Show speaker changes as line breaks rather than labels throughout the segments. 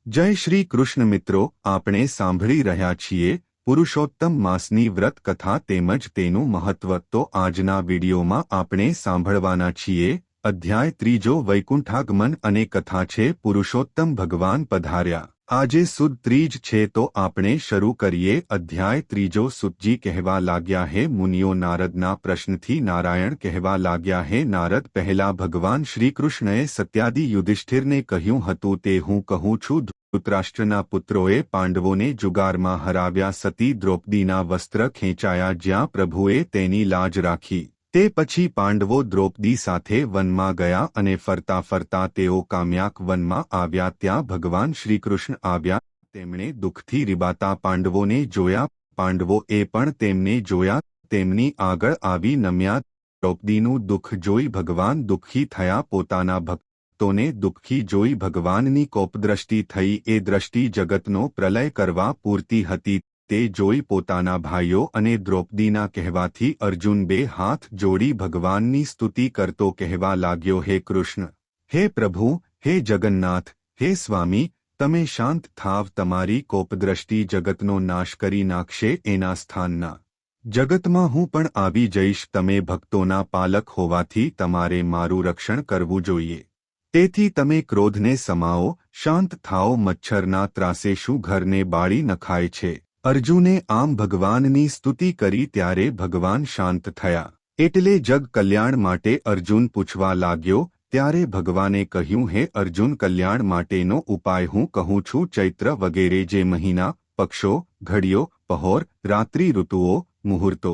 જય શ્રી કૃષ્ણ મિત્રો, આપણે સાંભળી રહ્યા છીએ પુરુષોત્તમ માસની વ્રત કથા તેમજ તેનું મહત્વ. તો આજના વિડીયોમાં આપણે સાંભળવાના છીએ અધ્યાય 3 વૈકુંઠાગમન અને કથા છે પુરુષોત્તમ ભગવાન પધાર્યા. આજે સુદ ત્રીજ છે તો આપણે શરૂ કરીએ. અધ્યાય 3. સુતજી કહેવા લાગ્યા, હે મુનિઓ, નારદના પ્રશ્નથી નારાયણ કહેવા લાગ્યા, હે નારદ, પહેલા ભગવાન શ્રીકૃષ્ણએ સત્યાદિ યુધિષ્ઠિરને કહ્યું હતું તે હું કહું છું. ધૃતરાષ્ટ્રના પુત્રોએ પાંડવોને જુગારમાં હરાવ્યા. સતી દ્રૌપદીના વસ્ત્ર ખેંચાયા. જ્યાં પ્રભુએ તેની લાજ રાખી તે પછી પાંડવો દ્રૌપદી સાથે વનમાં ગયા અને ફરતા ફરતા તેઓ કામ્યાક વનમાં આવ્યા. ત્યાં ભગવાન શ્રીકૃષ્ણ આવ્યા. તેમણે દુઃખથી રીબાતા પાંડવોને જોયા. પાંડવોએ પણ તેમને જોયા. તેમની આગળ આવી નમ્યા. દ્રૌપદીનું દુઃખ જોઈ ભગવાન દુઃખી થયા. પોતાના ભક્તોને દુઃખી જોઈ ભગવાનની કોપદ્રષ્ટિ થઈ. એ દ્રષ્ટિ જગતનો પ્રલય કરવા પૂરતી હતી. તે જોઈ પોતાના ભાઈઓ અને દ્રૌપદીના કહેવાથી અર્જુન બે હાથ જોડી ભગવાનની સ્તુતિ કરતો કહેવા લાગ્યો, હે કૃષ્ણ, હે પ્રભુ, હે જગન્નાથ, હે સ્વામી, તમે શાંત થાવ. તમારી કોપદ્રષ્ટિ જગતનો નાશ કરી નાખશે. એના સ્થાનના જગતમાં હું પણ આવી જઈશ. તમે ભક્તોના પાલક હોવાથી તમારે મારું રક્ષણ કરવું જોઈએ. તેથી તમે ક્રોધને સમાવો, શાંત થાઓ. મચ્છરના ત્રાસે શું ઘરને બાળી નખાય છે? અર્જુને આમ ભગવાનની સ્તુતિ કરી ત્યારે ભગવાન શાંત થયા. એટલે જગ કલ્યાણ માટે અર્જુન પૂછવા લાગ્યો. ત્યારે ભગવાને કહ્યું, હે અર્જુન, કલ્યાણ માટેનો ઉપાય હું કહું છું. ચૈત્ર વગેરે જે મહિના, પક્ષો, ઘડીઓ, પહોર, રાત્રિ ઋતુઓ, મુહૂર્તો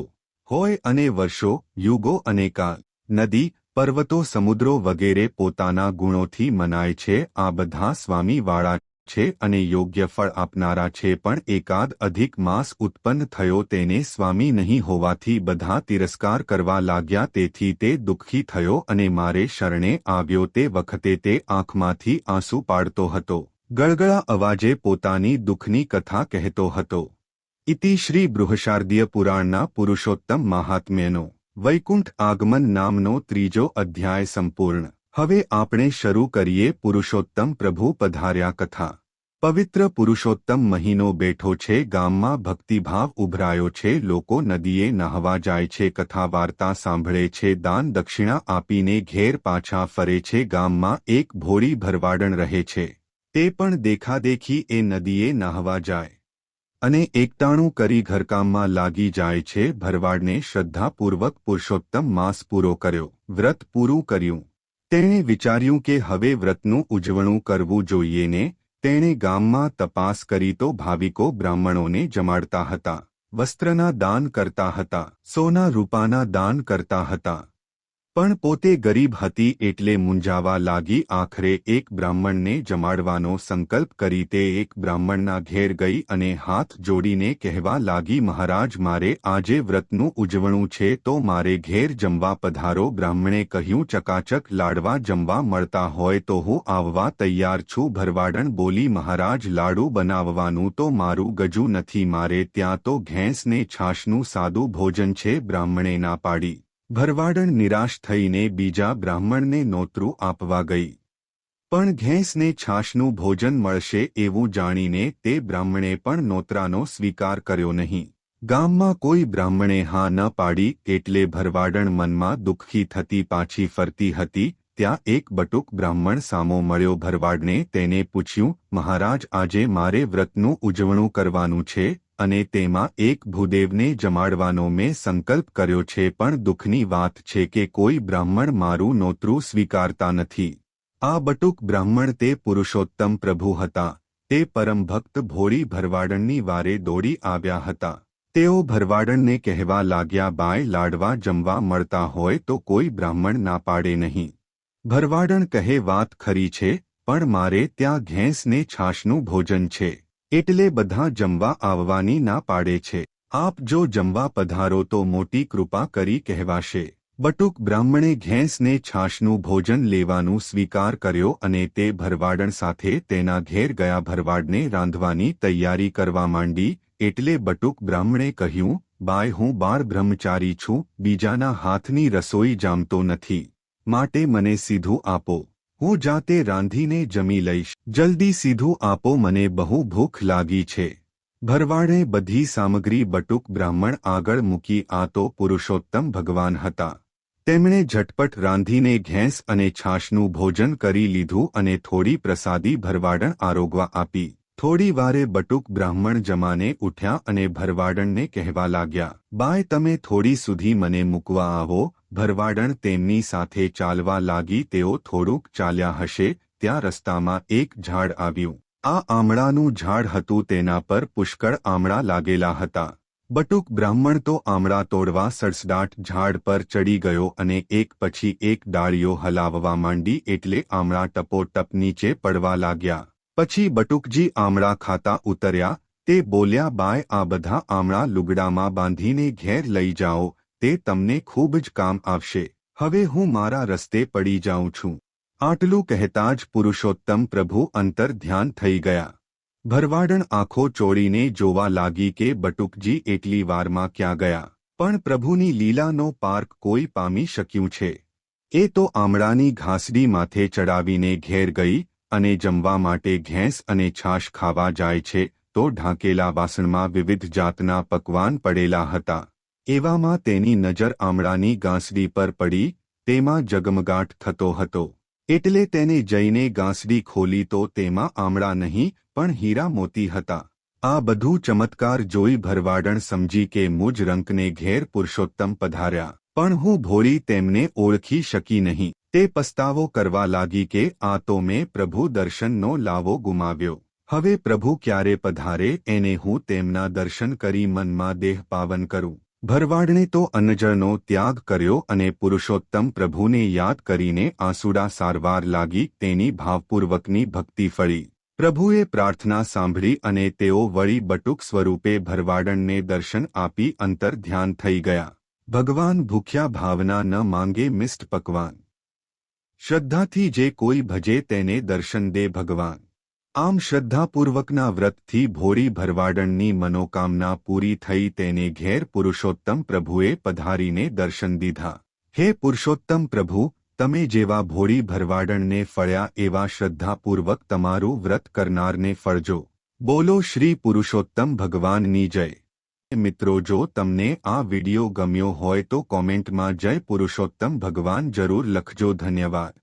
હોય અને વર્ષો, યુગો અને કાળ, નદી, પર્વતો, સમુદ્રો વગેરે પોતાના ગુણોથી મનાય છે. આ બધા સ્વામીવાળા છે અને યોગ્ય ફળ આપનારા છે. પણ એકાદ અધિક માસ ઉત્પન્ન થયો તેને સ્વામી નહીં હોવાથી બધા તિરસ્કાર કરવા લાગ્યા. તેથી તે દુઃખી થયો અને મારે શરણે આવ્યો. તે વખતે તે આંખમાંથી આંસુ પાડતો હતો. ગળગળા અવાજે પોતાની દુઃખની કથા કહેતો હતો. ઇતિ શ્રી બૃહશાર્દીય પુરાણના પુરુષોત્તમ મહાત્મ્યનો વૈકુંઠ આગમન નામનો 3 અધ્યાય સંપૂર્ણ. હવે આપણે શરૂ કરીએ પુરુષોત્તમ પ્રભુ પધાર્યા કથા. પવિત્ર પુરુષોત્તમ મહિનો બેઠો છે. ગામમાં ભક્તિભાવ ઉભરાયો છે. લોકો નદીએ નહાવા જાય છે, કથા વાર્તા સાંભળે છે, દાન દક્ષિણા આપીને ઘેર પાછા ફરે છે. ગામમાં એક ભોળી ભરવાડણ રહે છે. તે પણ દેખાદેખી એ નદીએ નહાવા જાય અને એકટાણું કરી ઘરકામમાં લાગી જાય છે. ભરવાડને શ્રદ્ધાપૂર્વક પુરુષોત્તમ માસ પૂરો કર્યો, વ્રત પૂરું કર્યું. તેણે વિચાર્યું કે હવે વ્રતનું ઉજવણું કરવું જોઈએ ને. તેણે ગામમાં તપાસ કરી તો ભાવિકો બ્રાહ્મણોને જમાડતા હતા, વસ્ત્રના દાન કરતા હતા, સોના રૂપાના દાન કરતા હતા. પણ પોતે ગરીબ હતી એટલે મૂંઝાવા લાગી. આખરે એક બ્રાહ્મણને જમાડવાનો સંકલ્પ કરી તે એક બ્રાહ્મણના ઘેર ગઈ અને હાથ જોડીને કહેવા લાગી, મહારાજ, મારે આજે વ્રતનું ઉજવણું છે તો મારે ઘેર જમવા પધારો. બ્રાહ્મણે કહ્યું, ચકાચક લાડવા જમવા મળતા હોય તો હું આવવા તૈયાર છું. ભરવાડણ બોલી, મહારાજ, લાડુ બનાવવાનું તો મારું ગજું નથી. મારે ત્યાં તો ઘેંસ ને છાશનું સાદું ભોજન છે. બ્રાહ્મણે ના પાડી. ભરવાડણ નિરાશ થઈને બીજા બ્રાહ્મણને નોતરું આપવા ગઈ. પણ ઘેંસને છાશનું ભોજન મળશે એવું જાણીને તે બ્રાહ્મણે પણ નોતરાનો સ્વીકાર કર્યો નહીં. ગામમાં કોઈ બ્રાહ્મણે હા ન પાડી એટલે ભરવાડણ મનમાં દુઃખી થતી પાછી ફરતી હતી. ત્યાં એક બટુક બ્રાહ્મણ સામો મળ્યો. ભરવાડને તેને પૂછ્યું, મહારાજ, આજે મારે વ્રતનું ઉજવણું કરવાનું છે અને તેમાં એક ભૂદેવને જમાડવાનો મેં સંકલ્પ કર્યો છે. પણ દુઃખની વાત છે કે કોઈ બ્રાહ્મણ મારું નોતરું સ્વીકારતા નથી. આ બટુક બ્રાહ્મણ તે પુરુષોત્તમ પ્રભુ હતા. તે પરમ ભક્ત ભોળી ભરવાડણની વારે દોડી આવ્યા હતા. તેઓ ભરવાડણને કહેવા લાગ્યા, બાય, લાડવા જમવા મળતા હોય તો કોઈ બ્રાહ્મણ ના પાડે નહીં. ભરવાડણ કહે, વાત ખરી છે, પણ મારે ત્યાં ઘેંસ ને છાશનું ભોજન છે એટલે બધા જમવા આવવાની ના પાડે છે. આપ જો જમવા પધારો તો મોટી કૃપા કરી કહેવાશે. બટુક બ્રાહ્મણે ઘેંસને છાશનું ભોજન લેવાનું સ્વીકાર કર્યો અને તે ભરવાડણ સાથે તેના ઘેર ગયા. ભરવાડને રાંધવાની તૈયારી કરવા માંડી એટલે બટુક બ્રાહ્મણે કહ્યું, બાય, હું બાળ બ્રહ્મચારી છું. બીજાના હાથની રસોઈ જામતો નથી. માટે મને સીધું આપો. હું જાતે રાંધીને જમી લઈશ. જલ્દી સીધું આપો, મને બહુ ભૂખ લાગી છે. ભરવાડે બધી સામગ્રી બટુક બ્રાહ્મણ આગળ મૂકી. આ તો પુરુષોત્તમ ભગવાન હતા. તેમણે ઝટપટ રાંધીને ઘેંસ અને છાશનું ભોજન કરી લીધું અને થોડી પ્રસાદી ભરવાડણ આરોગવા આપી. થોડી વારે બટુક બ્રાહ્મણ જમાને ઉઠ્યા અને ભરવાડણને કહેવા લાગ્યા, બાય, તમે થોડી સુધી મને મૂકવા આવો. ભરવાડણ તેમની સાથે ચાલવા લાગી. તેઓ થોડુંક ચાલ્યા હશે ત્યાં રસ્તામાં એક ઝાડ આવ્યું. આ આમળાનું ઝાડ હતું. તેના પર પુષ્કળ આમળા લાગેલા હતા. બટુક બ્રાહ્મણ તો આમળા તોડવા સડસડાટ ઝાડ પર ચડી ગયો અને એક પછી એક ડાળીઓ હલાવવા માંડી એટલે આમળા ટપોટપ નીચે પડવા લાગ્યા. પછી બટુકજી આમળા ખાતા ઉતર્યા. તે બોલ્યા, બાય, આ બધા આમળા લુગડામાં બાંધીને ઘેર લઈ જાઓ. તે તમને ખૂબ જ કામ આવશે. હવે હું મારા રસ્તે પડી જાઉં છું. આટલું કહેતા જ પુરુષોત્તમ પ્રભુ અંતર ધ્યાન થઈ ગયા. ભરવાડણ આંખો ચોળીને જોવા લાગી કે બટુકજી એટલી વારમાં ક્યાં ગયા. પણ પ્રભુની લીલાનો પાર કોઈ પામી શક્યું છે. એ તો આમળાની ઘાસડી માથે ચડાવીને ઘેર ગઈ અને જમવા માટે ઘેંસ અને છાશ ખાવા જાય છે તો ઢાંકેલા વાસણમાં વિવિધ જાતના પકવાન પડેલા હતા. એવામાં તેની નજર આમળાની ગાંસડી પર પડી. તેમાં જગમગાટ થતો હતો. એટલે તેને જઈને ગાંસડી ખોલી તો તેમાં આમળા નહીં પણ હીરા મોતી હતા. આ બધું ચમત્કાર જોઈ ભરવાડણ સમજી કે મુજ રંકને ઘેર પુરુષોત્તમ પધાર્યા. પણ હું ભોળી તેમને ઓળખી શકી નહીં. તે પસ્તાવો કરવા લાગી કે આ તો મેં પ્રભુ દર્શનનો લાવો ગુમાવ્યો. હવે પ્રભુ ક્યારે પધારે એને હું તેમના દર્શન કરી મનમાં દેહ પાવન કરું. ભરવાડણે તો અન્નજળનો ત્યાગ કર્યો અને પુરુષોત્તમ પ્રભુને યાદ કરીને આંસુડા સારવાર લાગી. તેની ભાવપૂર્વકની ભક્તિ ફળી. પ્રભુએ પ્રાર્થના સાંભળી અને તેઓ વળી બટુક સ્વરૂપે ભરવાડણને દર્શન આપી અંતર ધ્યાન થઈ ગયા. ભગવાન ભૂખ્યા ભાવના ન માંગે મિષ્ટ પકવાન. શ્રદ્ધાથી જે કોઈ ભજે તેને દર્શન દે ભગવાન. આમ શ્રદ્ધાપૂર્વકના વ્રતથી ભોળી ભરવાડણની મનોકામના પૂરી થઈ. તેને ઘેર પુરુષોત્તમ પ્રભુએ પધારીને દર્શન દીધા. હે પુરુષોત્તમ પ્રભુ, તમે જેવા ભોળી ભરવાડણને ફળ્યા એવા શ્રદ્ધાપૂર્વક તમારું વ્રત કરનારને ફળજો. બોલો શ્રી પુરુષોત્તમ ભગવાનની જય. મિત્રો, જો તમને આ વિડિયો ગમ્યો હોય તો કોમેન્ટમાં જય પુરુષોત્તમ ભગવાન જરૂર લખજો. ધન્યવાદ.